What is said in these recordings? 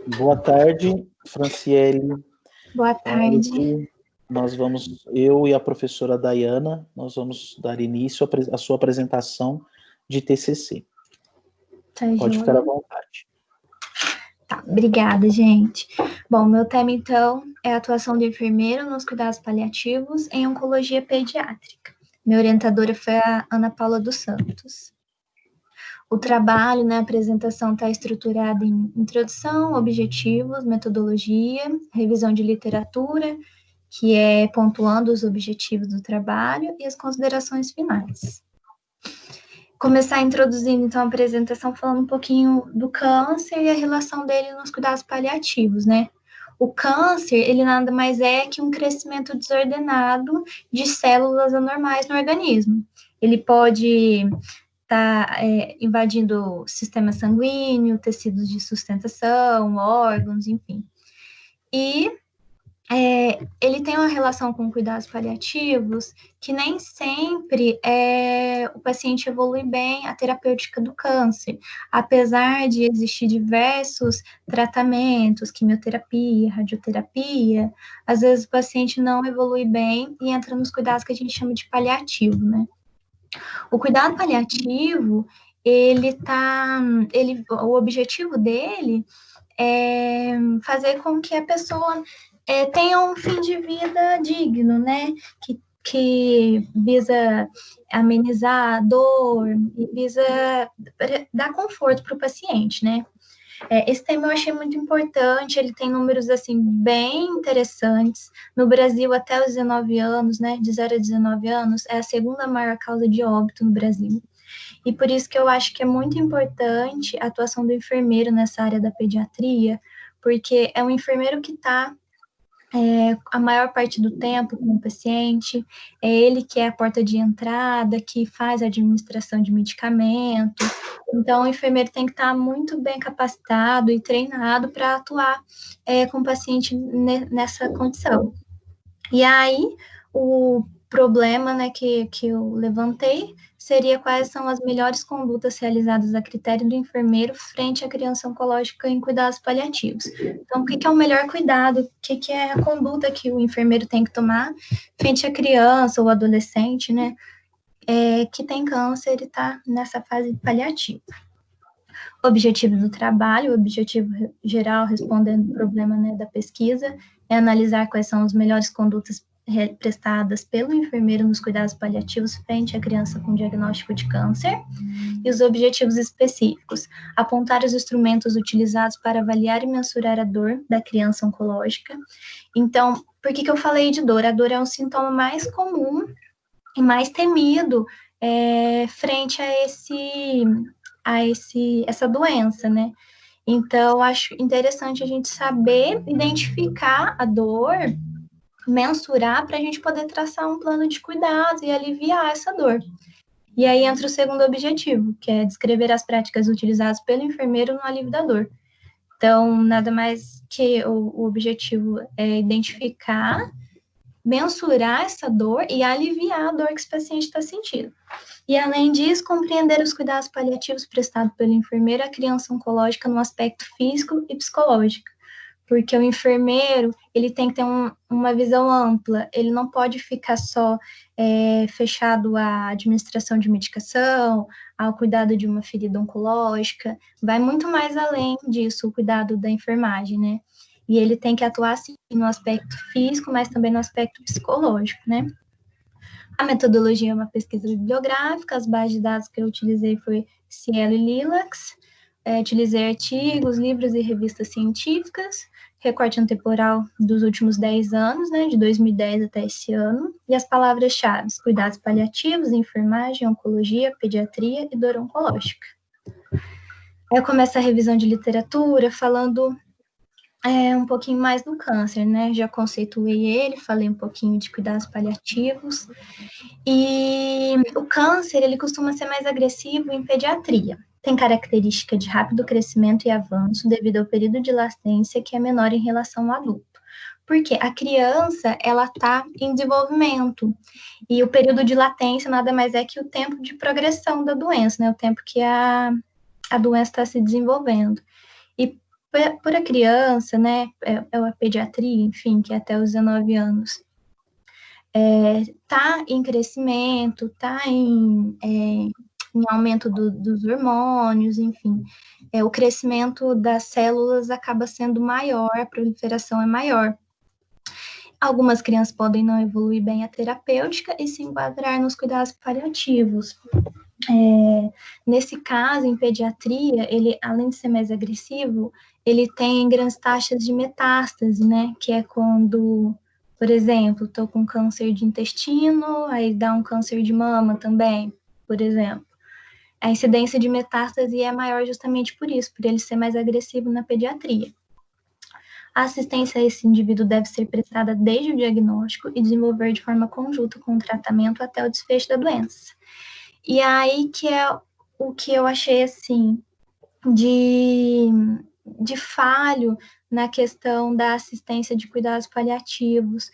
Boa tarde, Franciele. Boa tarde. Hoje eu e a professora Dayana, nós vamos dar início à sua apresentação de TCC. Tá, Pode ficar à vontade. Tá, obrigada, gente. Bom, meu tema, então, é a atuação do enfermeiro nos cuidados paliativos em oncologia pediátrica. Minha orientadora foi a Ana Paula dos Santos. O trabalho, a apresentação está estruturada em introdução, objetivos, metodologia, revisão de literatura, que é pontuando os objetivos do trabalho e as considerações finais. Começar introduzindo, então, a apresentação falando um pouquinho do câncer e a relação dele nos cuidados paliativos, né? O câncer, ele nada mais é que um crescimento desordenado de células anormais no organismo. Ele pode estar invadindo o sistema sanguíneo, tecidos de sustentação, órgãos, enfim. E ele tem uma relação com cuidados paliativos que nem sempre o paciente evolui bem a terapêutica do câncer, apesar de existir diversos tratamentos, quimioterapia, radioterapia, às vezes o paciente não evolui bem e entra nos cuidados que a gente chama de paliativo, né? O cuidado paliativo, o objetivo dele é fazer com que a pessoa tenha um fim de vida digno, né? Que visa amenizar a dor e visa dar conforto para o paciente, né? Esse tema eu achei muito importante, ele tem números, assim, bem interessantes. No Brasil, até os 19 anos, né, de 0 a 19 anos, é a segunda maior causa de óbito no Brasil. E por isso que eu acho que é muito importante a atuação do enfermeiro nessa área da pediatria, porque é um enfermeiro que está a maior parte do tempo com o paciente, é ele que é a porta de entrada, que faz a administração de medicamento. Então, o enfermeiro tem que estar muito bem capacitado e treinado para atuar com o paciente nessa condição. E aí, o problema, né, que eu levantei seria quais são as melhores condutas realizadas a critério do enfermeiro frente à criança oncológica em cuidados paliativos. Então, o que é o melhor cuidado? O que é a conduta que o enfermeiro tem que tomar frente à criança ou adolescente, né, que tem câncer e está nessa fase paliativa? Objetivo do trabalho, o objetivo geral, respondendo o problema, né, da pesquisa, é analisar quais são as melhores condutas prestadas pelo enfermeiro nos cuidados paliativos frente à criança com diagnóstico de câncer, e os objetivos específicos, apontar os instrumentos utilizados para avaliar e mensurar a dor da criança oncológica. Então, por que eu falei de dor? A dor é um sintoma mais comum e mais temido frente a essa doença, né? Então, acho interessante a gente saber identificar a dor, mensurar, para a gente poder traçar um plano de cuidados e aliviar essa dor. E aí entra o segundo objetivo, que é descrever as práticas utilizadas pelo enfermeiro no alívio da dor. Então, nada mais que o objetivo é identificar, mensurar essa dor e aliviar a dor que esse paciente está sentindo. E, além disso, compreender os cuidados paliativos prestados pelo enfermeiro à criança oncológica no aspecto físico e psicológico. Porque o enfermeiro, ele tem que ter uma visão ampla, ele não pode ficar só fechado à administração de medicação, ao cuidado de uma ferida oncológica, vai muito mais além disso, o cuidado da enfermagem, né? E ele tem que atuar, sim, no aspecto físico, mas também no aspecto psicológico, né? A metodologia é uma pesquisa bibliográfica, as bases de dados que eu utilizei foi Cielo e Lilacs, utilizei artigos, livros e revistas científicas, recorte temporal dos últimos 10 anos, né, de 2010 até esse ano, e as palavras-chave, cuidados paliativos, enfermagem, oncologia, pediatria e dor oncológica. Aí eu começo a revisão de literatura, falando um pouquinho mais do câncer, né, já conceituei ele, falei um pouquinho de cuidados paliativos, e o câncer, ele costuma ser mais agressivo em pediatria. Tem característica de rápido crescimento e avanço devido ao período de latência que é menor em relação ao adulto. Porque a criança, ela está em desenvolvimento, e o período de latência nada mais é que o tempo de progressão da doença, né, o tempo que a doença está se desenvolvendo. E por a criança, né, é a pediatria, enfim, que é até os 19 anos, tá em crescimento, tá em aumento dos hormônios, enfim, o crescimento das células acaba sendo maior, a proliferação é maior. Algumas crianças podem não evoluir bem a terapêutica e se enquadrar nos cuidados paliativos. Nesse caso, em pediatria, ele, além de ser mais agressivo, ele tem grandes taxas de metástase, né? Que é quando, por exemplo, estou com câncer de intestino, aí dá um câncer de mama também, por exemplo. A incidência de metástase é maior justamente por isso, por ele ser mais agressivo na pediatria. A assistência a esse indivíduo deve ser prestada desde o diagnóstico e desenvolver de forma conjunta com o tratamento até o desfecho da doença. E aí que é o que eu achei, assim, de falho na questão da assistência de cuidados paliativos,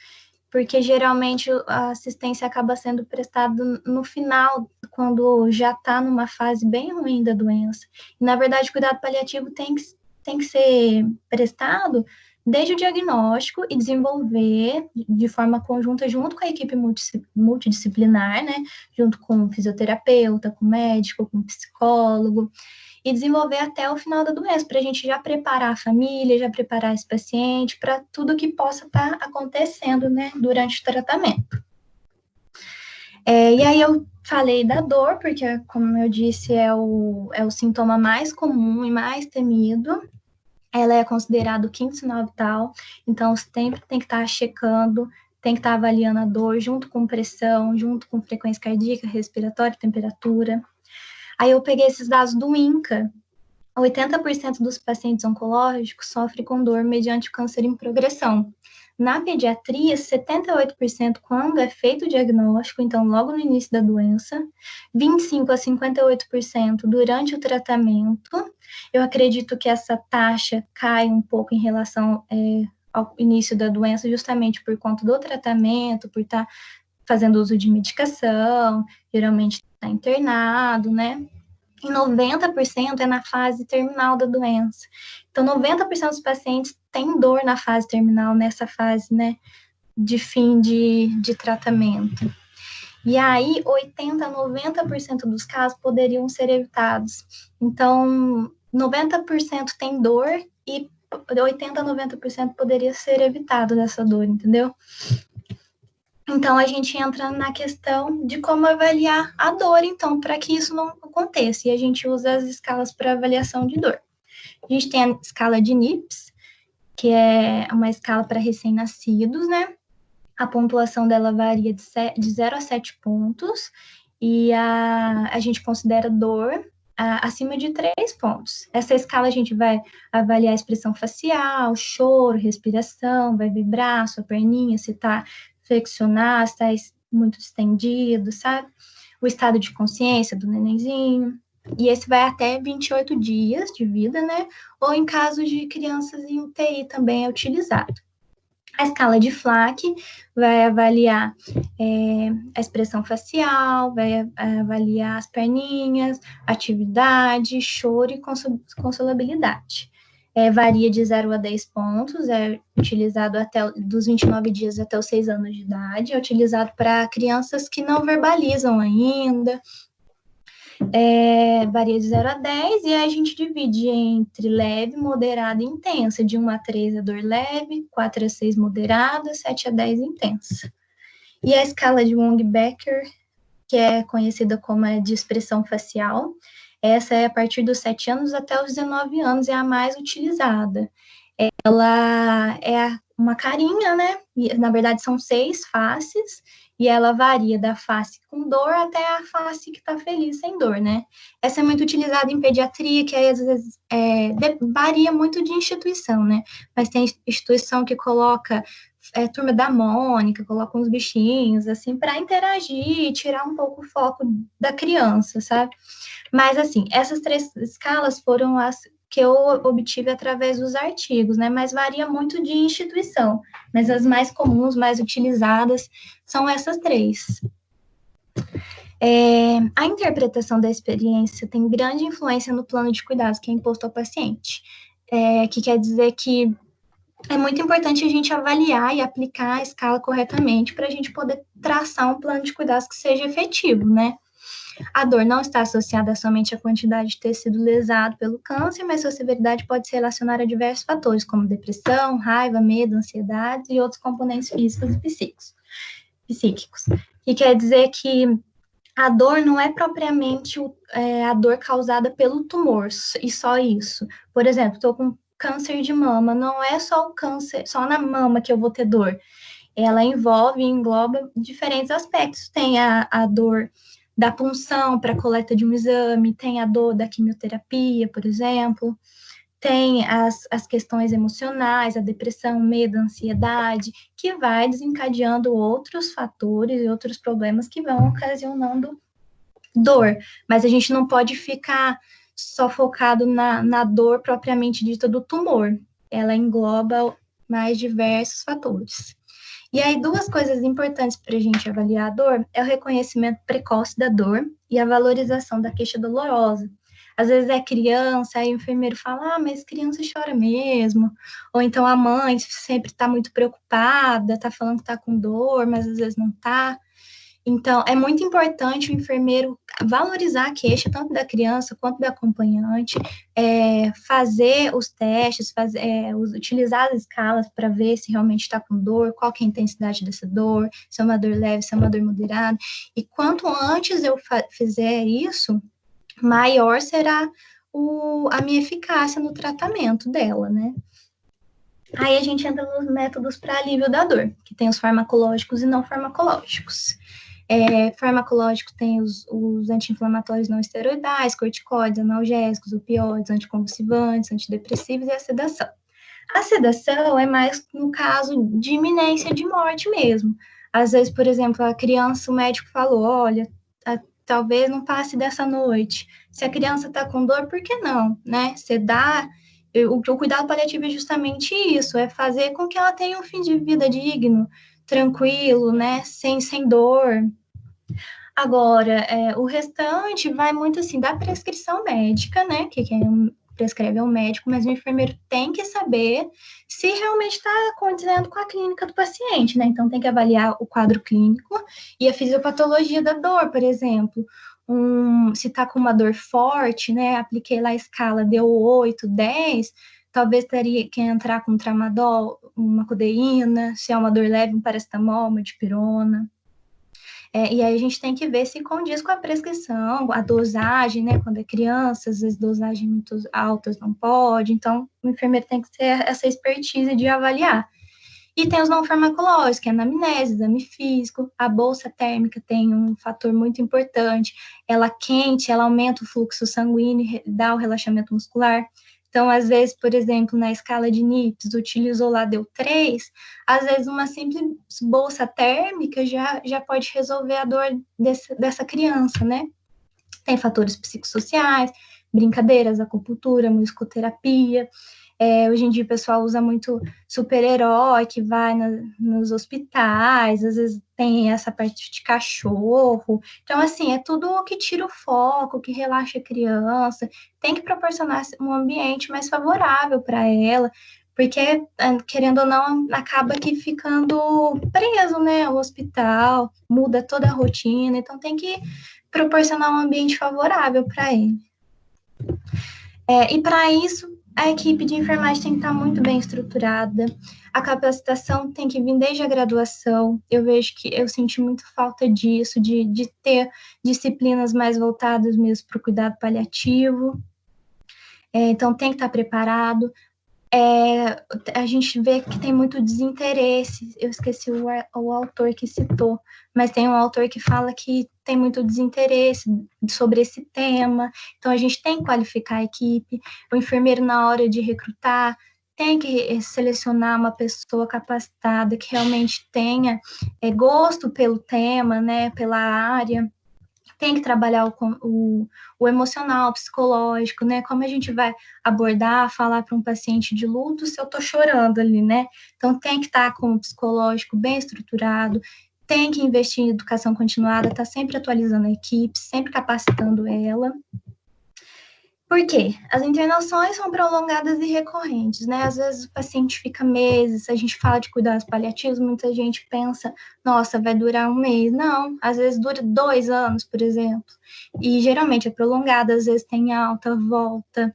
porque geralmente a assistência acaba sendo prestada no final, quando já está numa fase bem ruim da doença. E, na verdade, o cuidado paliativo tem que ser prestado desde o diagnóstico e desenvolver de forma conjunta junto com a equipe multidisciplinar, né, junto com o fisioterapeuta, com o médico, com o psicólogo, e desenvolver até o final da doença, para a gente já preparar a família, já preparar esse paciente para tudo que possa estar acontecendo, né, durante o tratamento. E aí eu falei da dor, porque, como eu disse, é o sintoma mais comum e mais temido. Ela é considerada o quinto sinal vital, então sempre tem que estar checando, tem que estar avaliando a dor, junto com pressão, junto com frequência cardíaca, respiratória, temperatura. Aí eu peguei esses dados do INCA. 80% dos pacientes oncológicos sofrem com dor mediante o câncer em progressão. Na pediatria, 78% quando é feito o diagnóstico, então logo no início da doença, 25% a 58% durante o tratamento. Eu acredito que essa taxa cai um pouco em relação ao início da doença, justamente por conta do tratamento, por estar fazendo uso de medicação, geralmente está internado, né? E 90% é na fase terminal da doença. Então, 90% dos pacientes têm dor na fase terminal, nessa fase, né, de fim de tratamento. E aí, 80% a 90% dos casos poderiam ser evitados. Então, 90% tem dor e 80% a 90% poderia ser evitado dessa dor, entendeu? Então, a gente entra na questão de como avaliar a dor, então, para que isso não aconteça. E a gente usa as escalas para avaliação de dor. A gente tem a escala de NIPS, que é uma escala para recém-nascidos, né? A pontuação dela varia de 0 a 7 pontos, e a gente considera dor acima de 3 pontos. Essa escala a gente vai avaliar a expressão facial, choro, respiração, vai ver braço, a perninha, se está flexionar, se está muito estendido, sabe? O estado de consciência do nenenzinho. E esse vai até 28 dias de vida, né? Ou em caso de crianças em UTI também é utilizado. A escala de Flack vai avaliar a expressão facial, vai avaliar as perninhas, atividade, choro e consolabilidade. Varia de 0 a 10 pontos, é utilizado dos 29 dias até os 6 anos de idade, é utilizado para crianças que não verbalizam ainda, varia de 0 a 10, e aí a gente divide entre leve, moderada e intensa. De 1 a 3 é dor leve, 4 a 6 moderada, 7 a 10 intensa. E a escala de Wong-Becker, que é conhecida como a de expressão facial, essa é a partir dos 7 anos até os 19 anos, é a mais utilizada. Ela é uma carinha, né? E, na verdade, são 6 faces, e ela varia da face com dor até a face que está feliz sem dor, né? Essa é muito utilizada em pediatria, que aí, às vezes varia muito de instituição, né? Mas tem instituição que coloca turma da Mônica, coloca uns bichinhos, assim, para interagir e tirar um pouco o foco da criança, sabe? Mas, assim, essas 3 escalas foram as que eu obtive através dos artigos, né? Mas varia muito de instituição. Mas as mais comuns, mais utilizadas, são essas 3. A interpretação da experiência tem grande influência no plano de cuidados que é imposto ao paciente. que quer dizer que é muito importante a gente avaliar e aplicar a escala corretamente para a gente poder traçar um plano de cuidados que seja efetivo, né? A dor não está associada somente à quantidade de tecido lesado pelo câncer, mas sua severidade pode se relacionar a diversos fatores, como depressão, raiva, medo, ansiedade e outros componentes físicos e psíquicos. E quer dizer que a dor não é propriamente a dor causada pelo tumor, e só isso. Por exemplo, estou com câncer de mama, não é só o câncer, só na mama que eu vou ter dor. Ela envolve e engloba diferentes aspectos. Tem a dor da punção para coleta de um exame, tem a dor da quimioterapia, por exemplo, tem as questões emocionais, a depressão, medo, a ansiedade, que vai desencadeando outros fatores e outros problemas que vão ocasionando dor. Mas a gente não pode ficar só focado na dor propriamente dita do tumor. Ela engloba mais diversos fatores. E aí, duas coisas importantes para a gente avaliar a dor é o reconhecimento precoce da dor e a valorização da queixa dolorosa. Às vezes é criança, aí o enfermeiro fala, mas criança chora mesmo. Ou então a mãe sempre está muito preocupada, está falando que está com dor, mas às vezes não está. Então, é muito importante o enfermeiro valorizar a queixa, tanto da criança quanto da acompanhante, fazer os testes, utilizar as escalas para ver se realmente está com dor, qual que é a intensidade dessa dor, se é uma dor leve, se é uma dor moderada. E quanto antes eu fizer isso, maior será a minha eficácia no tratamento dela, né? Aí a gente entra nos métodos para alívio da dor, que tem os farmacológicos e não farmacológicos. Farmacológico tem os anti-inflamatórios não esteroidais, corticoides, analgésicos, opioides, anticonvulsivantes, antidepressivos e a sedação. A sedação é mais no caso de iminência de morte mesmo. Às vezes, por exemplo, a criança, o médico falou, olha, talvez não passe dessa noite. Se a criança está com dor, por que não, né? Sedar, o cuidado paliativo é justamente isso, é fazer com que ela tenha um fim de vida digno, tranquilo, né? Sem dor. Agora, o restante vai muito assim da prescrição médica, né? Que quem prescreve é o médico, mas o enfermeiro tem que saber se realmente está condizendo com a clínica do paciente, né? Então tem que avaliar o quadro clínico e a fisiopatologia da dor, por exemplo. Se está com uma dor forte, né? Apliquei lá a escala, deu 8, 10, talvez teria que entrar com um tramadol, uma codeína, se é uma dor leve, um paracetamol, uma dipirona. E aí a gente tem que ver se condiz com a prescrição, a dosagem, né? Quando é criança, às vezes dosagens muito altas não pode, então o enfermeiro tem que ter essa expertise de avaliar. E tem os não farmacológicos, que é a anamnese, exame físico, a bolsa térmica tem um fator muito importante, ela quente, ela aumenta o fluxo sanguíneo, dá o relaxamento muscular. Então, às vezes, por exemplo, na escala de NIPS, utilizou lá, deu 3, às vezes uma simples bolsa térmica já pode resolver a dor dessa criança, né? Tem fatores psicossociais, brincadeiras, acupuntura, musicoterapia. Hoje em dia o pessoal usa muito super-herói que vai nos hospitais, às vezes tem essa parte de cachorro. Então, assim, é tudo que tira o foco, que relaxa a criança. Tem que proporcionar um ambiente mais favorável para ela, porque, querendo ou não, acaba que ficando preso, né, ao hospital, muda toda a rotina, então tem que proporcionar um ambiente favorável para ele. E para isso, a equipe de enfermagem tem que estar muito bem estruturada, a capacitação tem que vir desde a graduação, eu vejo que eu senti muito falta disso, de ter disciplinas mais voltadas mesmo para o cuidado paliativo, então tem que estar preparado. A gente vê que tem muito desinteresse, eu esqueci o autor que citou, mas tem um autor que fala que tem muito desinteresse sobre esse tema, então a gente tem que qualificar a equipe, o enfermeiro na hora de recrutar tem que selecionar uma pessoa capacitada que realmente tenha gosto pelo tema, né, pela área, tem que trabalhar o emocional, o psicológico, né? Como a gente vai abordar, falar para um paciente de luto se eu estou chorando ali, né? Então, tem que estar com o psicológico bem estruturado, tem que investir em educação continuada, tá sempre atualizando a equipe, sempre capacitando ela. Por quê? As internações são prolongadas e recorrentes, né? Às vezes o paciente fica meses, a gente fala de cuidados paliativos, muita gente pensa, nossa, vai durar um mês. Não, às vezes dura 2 anos, por exemplo. E geralmente é prolongada, às vezes tem alta, volta.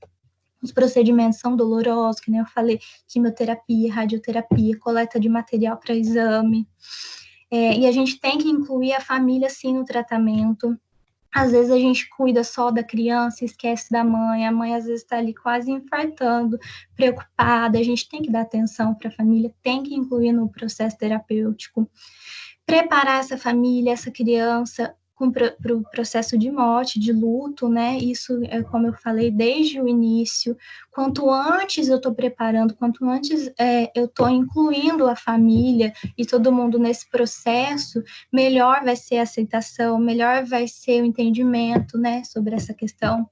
Os procedimentos são dolorosos, que nem eu falei, quimioterapia, radioterapia, coleta de material para exame. E a gente tem que incluir a família, sim, no tratamento. Às vezes a gente cuida só da criança, esquece da mãe, a mãe às vezes está ali quase infartando, preocupada, a gente tem que dar atenção para a família, tem que incluir no processo terapêutico, preparar essa família, essa criança para o processo de morte, de luto, né? Isso é como eu falei desde o início. Quanto antes eu estou preparando, quanto antes eu estou incluindo a família e todo mundo nesse processo, melhor vai ser a aceitação, melhor vai ser o entendimento, né, sobre essa questão.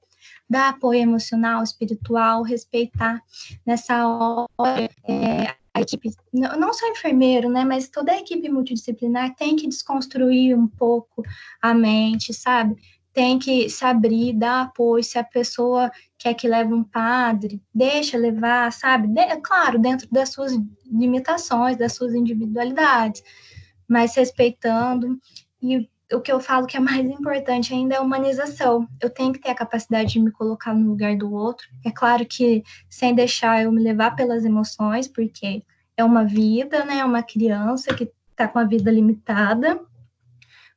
Dar apoio emocional, espiritual, respeitar nessa hora a equipe, não só enfermeiro, né, mas toda a equipe multidisciplinar tem que desconstruir um pouco a mente, sabe? Tem que se abrir, dar apoio. Se a pessoa quer que leve um padre, deixa levar, sabe? Claro, dentro das suas limitações, das suas individualidades, mas respeitando. E o que eu falo que é mais importante ainda é a humanização. Eu tenho que ter a capacidade de me colocar no lugar do outro. É claro que sem deixar eu me levar pelas emoções, porque é uma vida, né? É uma criança que está com a vida limitada,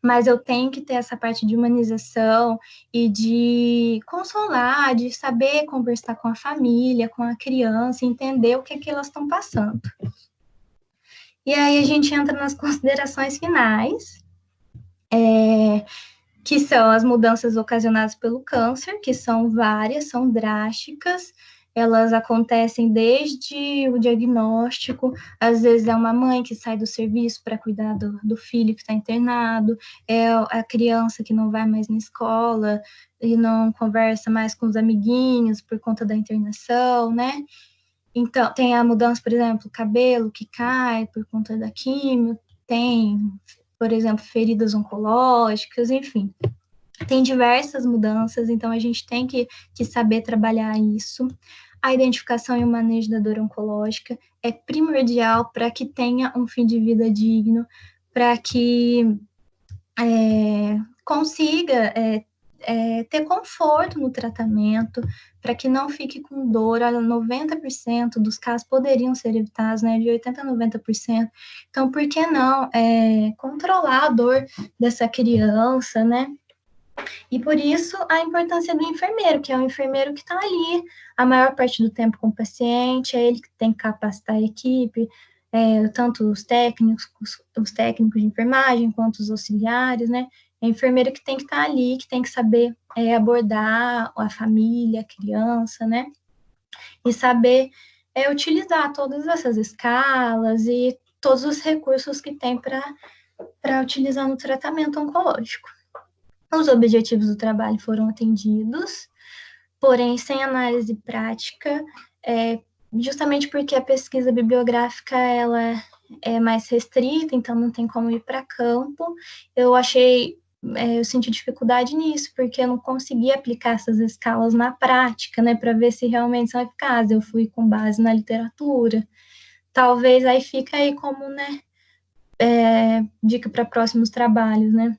mas eu tenho que ter essa parte de humanização e de consolar, de saber conversar com a família, com a criança, entender o que é que elas estão passando. E aí a gente entra nas considerações finais, que são as mudanças ocasionadas pelo câncer, que são várias, são drásticas, elas acontecem desde o diagnóstico, às vezes é uma mãe que sai do serviço para cuidar do filho que está internado, é a criança que não vai mais na escola e não conversa mais com os amiguinhos por conta da internação, né? Então, tem a mudança, por exemplo, cabelo que cai por conta da químio, tem, por exemplo, feridas oncológicas, enfim. Tem diversas mudanças, então a gente tem que saber trabalhar isso. A identificação e o manejo da dor oncológica é primordial para que tenha um fim de vida digno, para que consiga ter conforto no tratamento, para que não fique com dor. Olha, 90% dos casos poderiam ser evitados, né, de 80% a 90%. Então, por que não controlar a dor dessa criança, né? E por isso a importância do enfermeiro, que é o enfermeiro que está ali a maior parte do tempo com o paciente, é ele que tem que capacitar a equipe, tanto os técnicos de enfermagem, quanto os auxiliares, né? É a enfermeira que tem que estar ali, que tem que saber abordar a família, a criança, né? E saber utilizar todas essas escalas e todos os recursos que tem para utilizar no tratamento oncológico. Os objetivos do trabalho foram atendidos, porém sem análise prática, justamente porque a pesquisa bibliográfica ela é mais restrita, então não tem como ir para campo. Eu senti dificuldade nisso, porque eu não consegui aplicar essas escalas na prática, né, para ver se realmente são eficazes. Eu fui com base na literatura. Talvez aí fica aí como, né, dica para próximos trabalhos, né?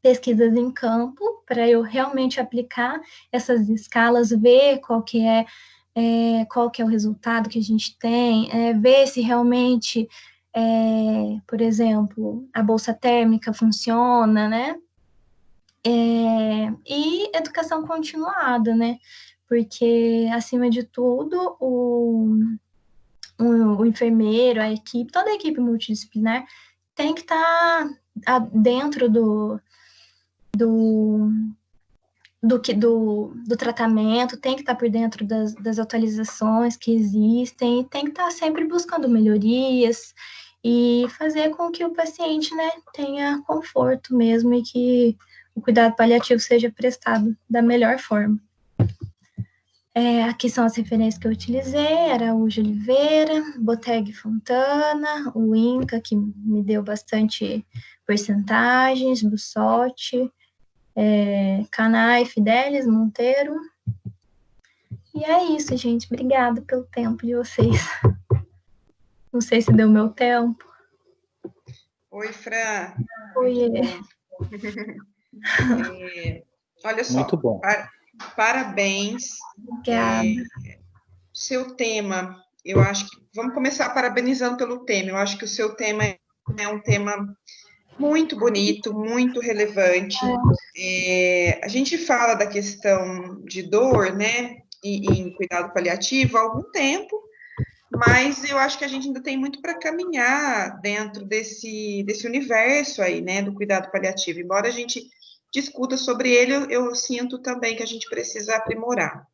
Pesquisas em campo, para eu realmente aplicar essas escalas, ver qual que é o resultado que a gente tem, ver se realmente, por exemplo, a bolsa térmica funciona, né? E educação continuada, né? Porque, acima de tudo, o enfermeiro, a equipe, toda a equipe multidisciplinar tem que estar dentro do tratamento, tem que estar por dentro das atualizações que existem, e tem que estar sempre buscando melhorias e fazer com que o paciente, né, tenha conforto mesmo e que o cuidado paliativo seja prestado da melhor forma. Aqui são as referências que eu utilizei: Araújo Oliveira, Boteg Fontana, o INCA, que me deu bastante porcentagens, Bussotti, Canai, Fidelis, Monteiro, E é isso, gente. Obrigada pelo tempo de vocês. Não sei se deu meu tempo. Oi, Fran. Oi. Olha só. Muito bom. Parabéns. Obrigada. Seu tema, eu acho que... Vamos começar parabenizando pelo tema. Eu acho que o seu tema é um tema muito bonito, muito relevante. A gente fala da questão de dor, né, e em cuidado paliativo há algum tempo, mas eu acho que a gente ainda tem muito para caminhar dentro desse universo aí, né, do cuidado paliativo. Embora a gente discuta sobre ele, eu sinto também que a gente precisa aprimorar.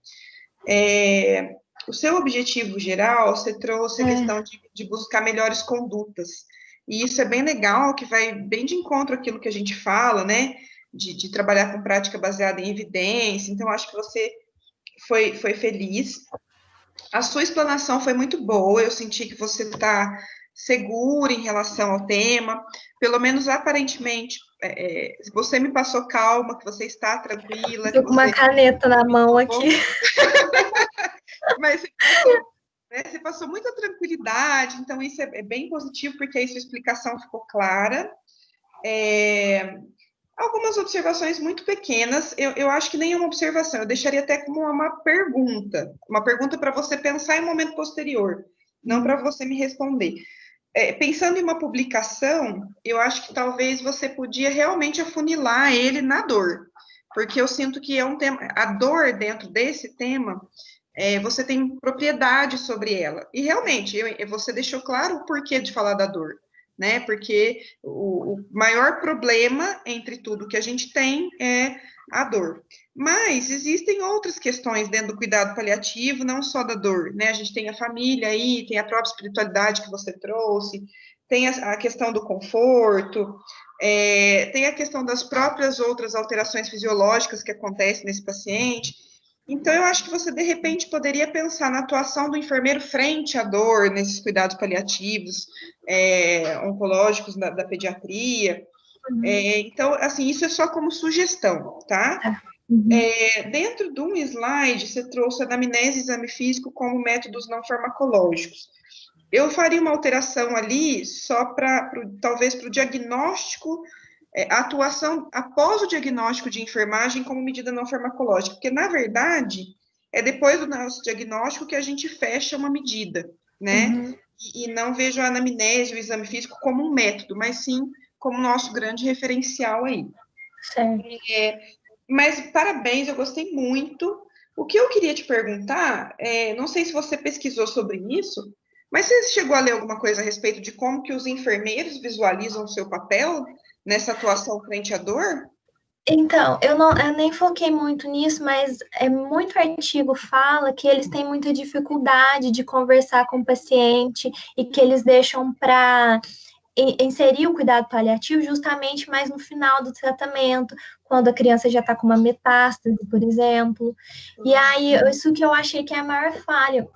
O seu objetivo geral, você trouxe a questão de buscar melhores condutas. E isso é bem legal, que vai bem de encontro àquilo que a gente fala, né? De trabalhar com prática baseada em evidência. Então, acho que você foi feliz. A sua explanação foi muito boa, eu senti que você está segura em relação ao tema, pelo menos aparentemente, você me passou calma, que você está tranquila. Estou com uma caneta na mão aqui. Mas você passou muita tranquilidade, então isso é bem positivo, porque aí sua explicação ficou clara. Algumas observações muito pequenas, eu acho que nem uma observação, eu deixaria até como uma pergunta para você pensar em um momento posterior, não para você me responder. Pensando em uma publicação, eu acho que talvez você podia realmente afunilar ele na dor, porque eu sinto que é um tema, a dor dentro desse tema, você tem propriedade sobre ela, e realmente, você deixou claro o porquê de falar da dor, né? Porque o maior problema entre tudo que a gente tem é a dor. Mas existem outras questões dentro do cuidado paliativo, não só da dor, né? A gente tem a família aí, tem a própria espiritualidade que você trouxe, tem a questão do conforto, tem a questão das próprias outras alterações fisiológicas que acontecem nesse paciente. Então, eu acho que você, de repente, poderia pensar na atuação do enfermeiro frente à dor, nesses cuidados paliativos, oncológicos da pediatria. Então, assim, isso é só como sugestão, tá? Dentro de um slide, você trouxe a anamnese e exame físico como métodos não farmacológicos. Eu faria uma alteração ali só talvez para o diagnóstico, a atuação após o diagnóstico de enfermagem como medida não farmacológica, porque, na verdade, é depois do nosso diagnóstico que a gente fecha uma medida, né? E não vejo a anamnese, o exame físico como um método, mas sim como nosso grande referencial aí. Certo. Mas, parabéns, eu gostei muito. O que eu queria te perguntar, não sei se você pesquisou sobre isso, mas você chegou a ler alguma coisa a respeito de como que os enfermeiros visualizam o seu papel nessa atuação frente à dor? Então, eu nem foquei muito nisso, mas muito artigo fala que eles têm muita dificuldade de conversar com o paciente e que eles deixam para inserir o cuidado paliativo justamente mais no final do tratamento, quando a criança já está com uma metástase, por exemplo. E aí, isso que eu achei que é a maior falha.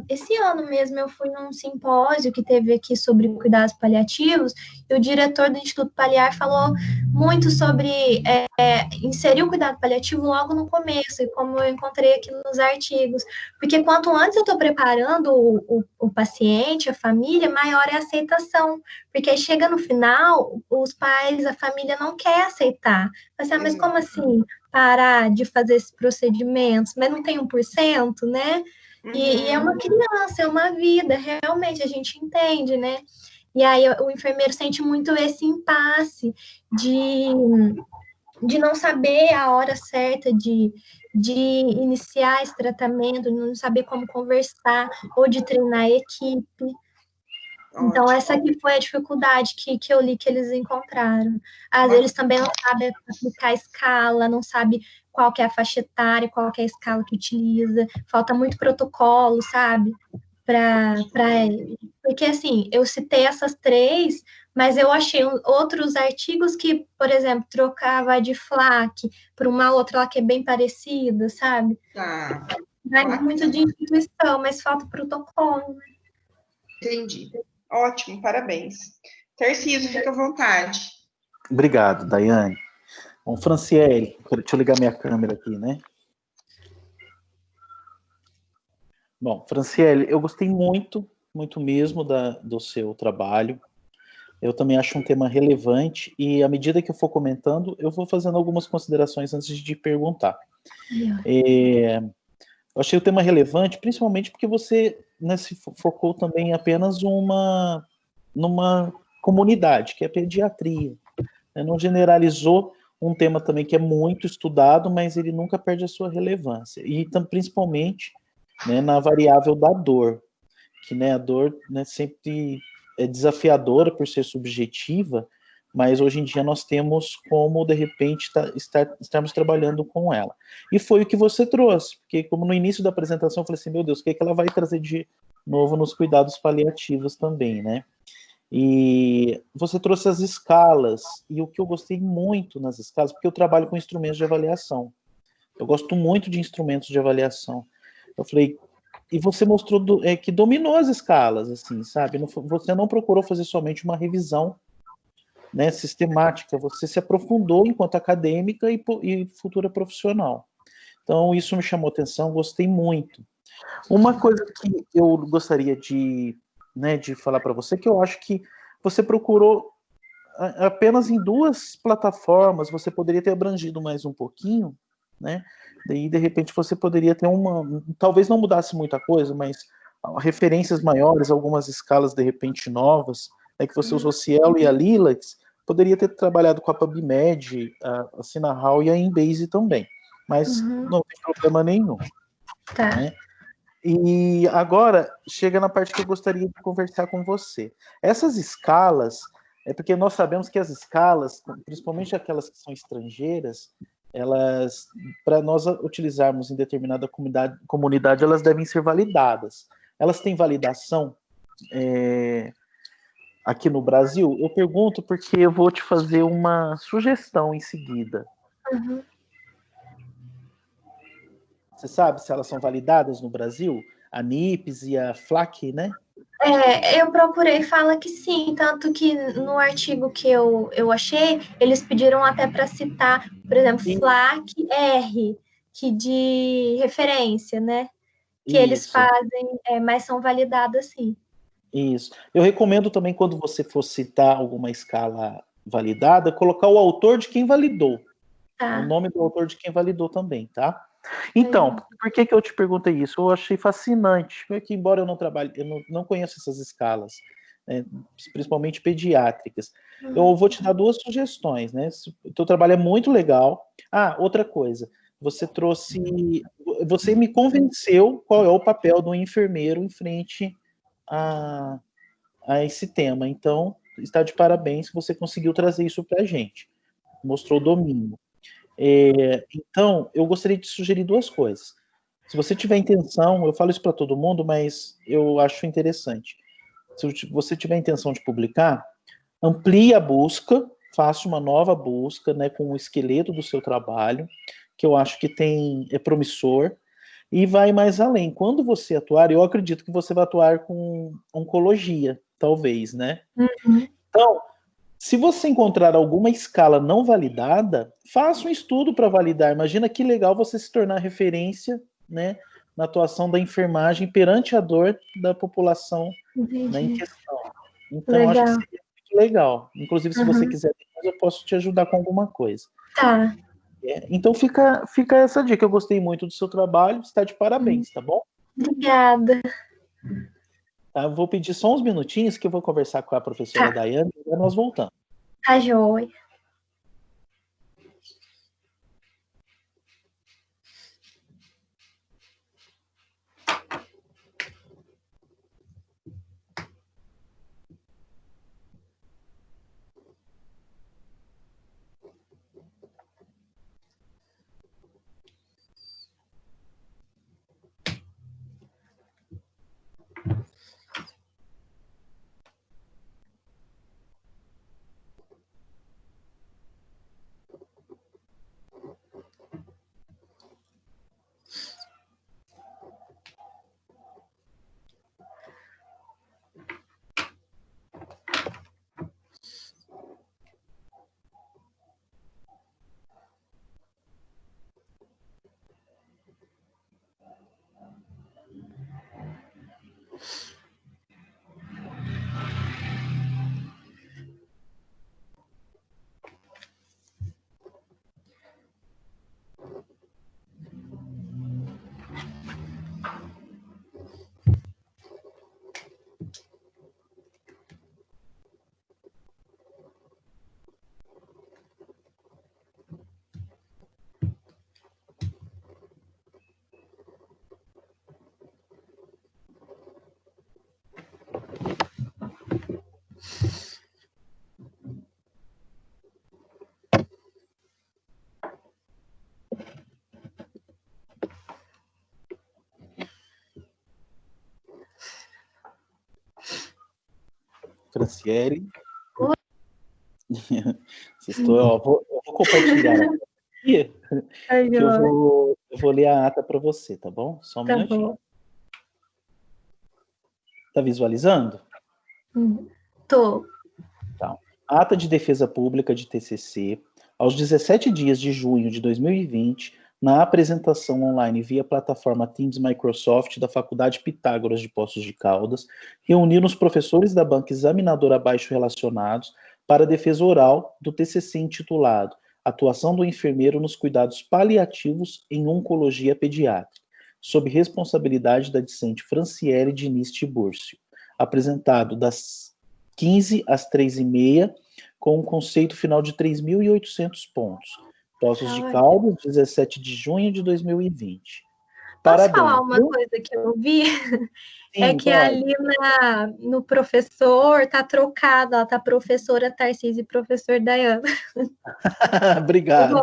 Esse ano mesmo eu fui num simpósio que teve aqui sobre cuidados paliativos, e o diretor do Instituto Paliar falou muito sobre inserir o cuidado paliativo logo no começo, e como eu encontrei aqui nos artigos. Porque quanto antes eu estou preparando o paciente, a família, maior é a aceitação. Porque chega no final, os pais, a família não quer aceitar. Mas como assim parar de fazer esses procedimentos? Mas não tem 1%, né? E é uma criança, é uma vida, realmente, a gente entende, né? E aí o enfermeiro sente muito esse impasse de não saber a hora certa de iniciar esse tratamento, de não saber como conversar, ou de treinar a equipe. Então, essa aqui foi a dificuldade que eu li que eles encontraram. Às vezes, eles também não sabem aplicar a escala, não sabem qual que é a faixa etária, qual que é a escala que utiliza, falta muito protocolo, sabe? Porque, assim, eu citei essas 3, mas eu achei outros artigos que, por exemplo, trocava a de FLAC por uma outra lá que é bem parecida, sabe? Tá. Vai muito de instituição, mas falta protocolo, né? Entendi. Ótimo, parabéns. Tarcísio, fica à vontade. Obrigado, Daiane. Bom, Franciele, deixa eu ligar minha câmera aqui, né? Bom, Franciele, eu gostei muito, muito mesmo do seu trabalho. Eu também acho um tema relevante e, à medida que eu for comentando, eu vou fazendo algumas considerações antes de perguntar. Eu achei o tema relevante, principalmente porque você, né, se focou também apenas numa comunidade, que é a pediatria. Né? Não generalizou um tema também que é muito estudado, mas ele nunca perde a sua relevância. E principalmente, né, na variável da dor, que, né, a dor, né, sempre é desafiadora por ser subjetiva, mas hoje em dia nós temos como, de repente, estarmos trabalhando com ela. E foi o que você trouxe, porque como no início da apresentação eu falei assim, meu Deus, o que é que ela vai trazer de novo nos cuidados paliativos também, né? E você trouxe as escalas, e o que eu gostei muito nas escalas, porque eu trabalho com instrumentos de avaliação. Eu gosto muito de instrumentos de avaliação. Eu falei, e você mostrou que dominou as escalas, assim, sabe? Você não procurou fazer somente uma revisão, né, sistemática, você se aprofundou enquanto acadêmica e futura profissional. Então, isso me chamou atenção, gostei muito. Uma coisa que eu gostaria né, de falar para você, que eu acho que você procurou apenas em 2 plataformas, você poderia ter abrangido mais um pouquinho, né? Daí, de repente, você poderia ter talvez não mudasse muita coisa, mas referências maiores, algumas escalas, de repente, novas, que você usou Cielo e a Lilacs, poderia ter trabalhado com a PubMed, a Sinahal e a Embase também, mas não tem problema nenhum. Tá. Né? E agora, chega na parte que eu gostaria de conversar com você. Essas escalas, porque nós sabemos que as escalas, principalmente aquelas que são estrangeiras, elas, para nós utilizarmos em determinada comunidade, elas devem ser validadas. Elas têm validação aqui no Brasil? Eu pergunto porque eu vou te fazer uma sugestão em seguida. Você sabe se elas são validadas no Brasil? A NIPS e a FLAC, né? Eu procurei, fala que sim, tanto que no artigo que eu achei, eles pediram até para citar, por exemplo, FLAC R, que de referência, né? Que eles fazem, mas são validadas sim. Isso. Eu recomendo também, quando você for citar alguma escala validada, colocar o autor de quem validou. Tá. O nome do autor de quem validou também, tá? Então, por que eu te perguntei isso? Eu achei fascinante, porque embora eu não trabalhe, eu não conheço essas escalas, né, principalmente pediátricas. Eu vou te dar 2 sugestões, né? O teu trabalho é muito legal. Ah, outra coisa, você me convenceu qual é o papel do enfermeiro em frente a esse tema. Então, está de parabéns que você conseguiu trazer isso para a gente. Mostrou domínio. Então, eu gostaria de sugerir 2 coisas. Se você tiver intenção, eu falo isso para todo mundo, mas eu acho interessante. Se você tiver intenção de publicar, amplie a busca, faça uma nova busca, né, com o esqueleto do seu trabalho, que eu acho que é promissor, e vai mais além. Quando você atuar, eu acredito que você vai atuar com oncologia, talvez, né? Então, se você encontrar alguma escala não validada, faça um estudo para validar. Imagina que legal você se tornar referência, né, na atuação da enfermagem perante a dor da população, né, em questão. Então, acho que seria muito legal. Inclusive, se você quiser, eu posso te ajudar com alguma coisa. Tá. Então, fica essa dica. Eu gostei muito do seu trabalho. Está de parabéns, tá bom? Obrigada. Tá, eu vou pedir só uns minutinhos que eu vou conversar com a professora Daiane e nós voltamos. Tá joia. Franciele. Eu vou compartilhar aqui, que eu vou ler a ata para você, tá bom? Só um minutinho. Bom. Tá visualizando? Tô. Tá. Ata de defesa pública de TCC, aos 17 dias de junho de 2020, na apresentação online via plataforma Teams Microsoft da Faculdade Pitágoras de Poços de Caldas, reuniram os professores da banca examinadora abaixo relacionados para a defesa oral do TCC intitulado Atuação do enfermeiro nos cuidados paliativos em oncologia pediátrica, sob responsabilidade da discente Franciele Diniz Tibúrcio, apresentado das 15 às 3h30, com um conceito final de 3.800 pontos. Poços de Caldas, 17 de junho de 2020. Posso falar uma coisa que eu vi? Sim, é que pode. Ali no professor tá trocado, ó, tá professora Tarcísio e professor Dayana. Obrigado.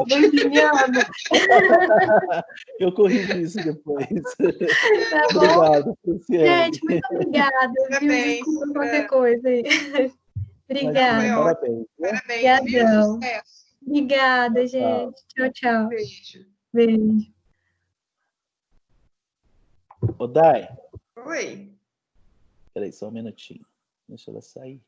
Eu corrijo isso depois. Tá obrigado, Franciele. Gente, muito obrigada. Desculpa qualquer coisa aí. Obrigada. Parabéns. Parabéns. Obrigada, gente. Tchau, tchau. Beijo. Beijo. Ô, Dai. Oi. Peraí, só um minutinho. Deixa ela sair.